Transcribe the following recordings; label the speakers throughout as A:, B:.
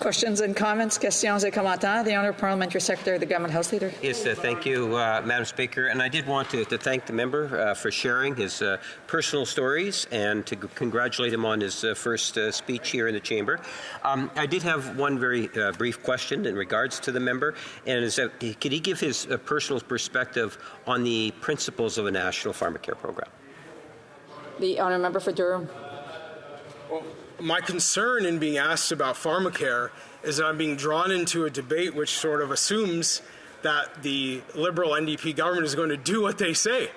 A: Questions and comments, questions et commentaires. The Honourable Parliamentary Secretary, the Government House Leader.
B: Yes, thank you, Madam Speaker. And I did want to thank the member for sharing his personal stories and to congratulate him on his first speech here in the chamber. I did have one very brief question in regards to the member, and is that could he give his personal perspective on the principles of a national pharmacare program?
A: The Honourable Member for Durham.
C: Well, my concern in being asked about pharmacare is that I'm being drawn into a debate which sort of assumes that the Liberal-NDP government is going to do what they say.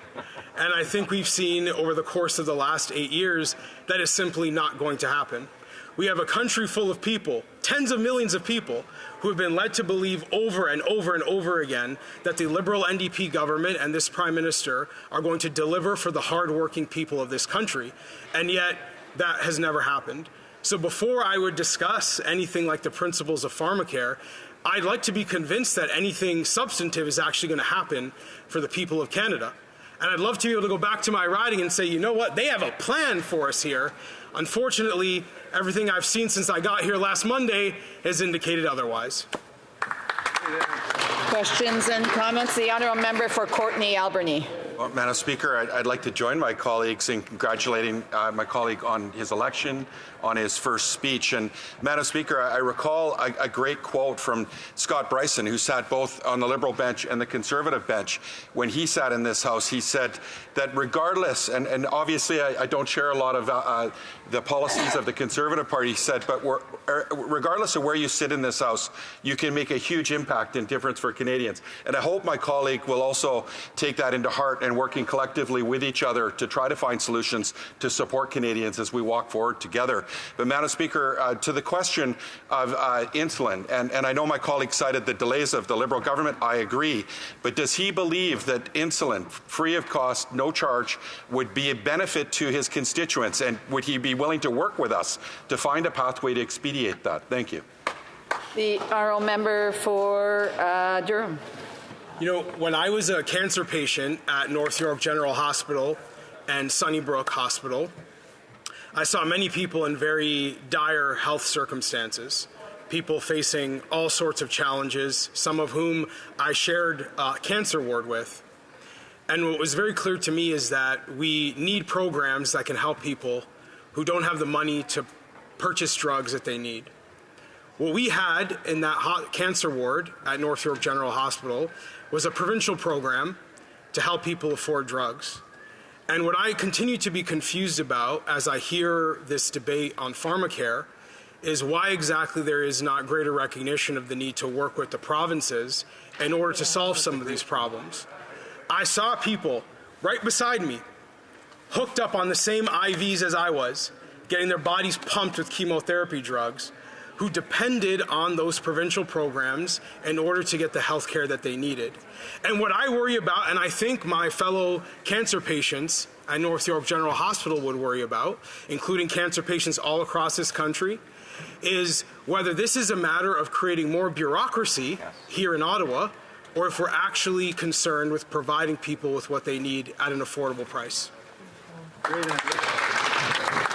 C: And I think we've seen over the course of the last 8 years that is simply not going to happen. We have a country full of people, tens of millions of people, who have been led to believe over and over and over again that the Liberal-NDP government and this Prime Minister are going to deliver for the hard-working people of this country. And yet, that has never happened. So before I would discuss anything like the principles of pharmacare, I'd like to be convinced that anything substantive is actually going to happen for the people of Canada. And I'd love to be able to go back to my riding and say, you know what, they have a plan for us here. Unfortunately, everything I've seen since I got here last Monday has indicated otherwise.
A: Questions and comments. The Honourable Member for Courtenay Alberni.
D: Well, Madam Speaker, I'd like to join my colleagues in congratulating my colleague on his election, on his first speech. And Madam Speaker, I recall a great quote from Scott Bryson, who sat both on the Liberal bench and the Conservative bench. When he sat in this House, he said that regardless, and obviously I don't share a lot of the policies of the Conservative Party, he said, but regardless of where you sit in this House, you can make a huge impact and difference for Canadians. And I hope my colleague will also take that into heart and working collectively with each other to try to find solutions to support Canadians as we walk forward together. But Madam Speaker, to the question of insulin, and I know my colleague cited the delays of the Liberal government, I agree, but does he believe that insulin, free of cost, no charge, would be a benefit to his constituents, and would he be willing to work with us to find a pathway to expedite that? Thank you.
A: The Honourable Member for Durham.
C: You know, when I was a cancer patient at North York General Hospital and Sunnybrook Hospital, I saw many people in very dire health circumstances, people facing all sorts of challenges, some of whom I shared a cancer ward with. And what was very clear to me is that we need programs that can help people who don't have the money to purchase drugs that they need. What we had in that cancer ward at North York General Hospital was a provincial program to help people afford drugs. And what I continue to be confused about as I hear this debate on pharmacare is why exactly there is not greater recognition of the need to work with the provinces in order to solve some of these problems. I saw people right beside me hooked up on the same IVs as I was, getting their bodies pumped with chemotherapy drugs, who depended on those provincial programs in order to get the health care that they needed. And what I worry about, and I think my fellow cancer patients at North York General Hospital would worry about, including cancer patients all across this country, is whether this is a matter of creating more bureaucracy here in Ottawa, or if we're actually concerned with providing people with what they need at an affordable price.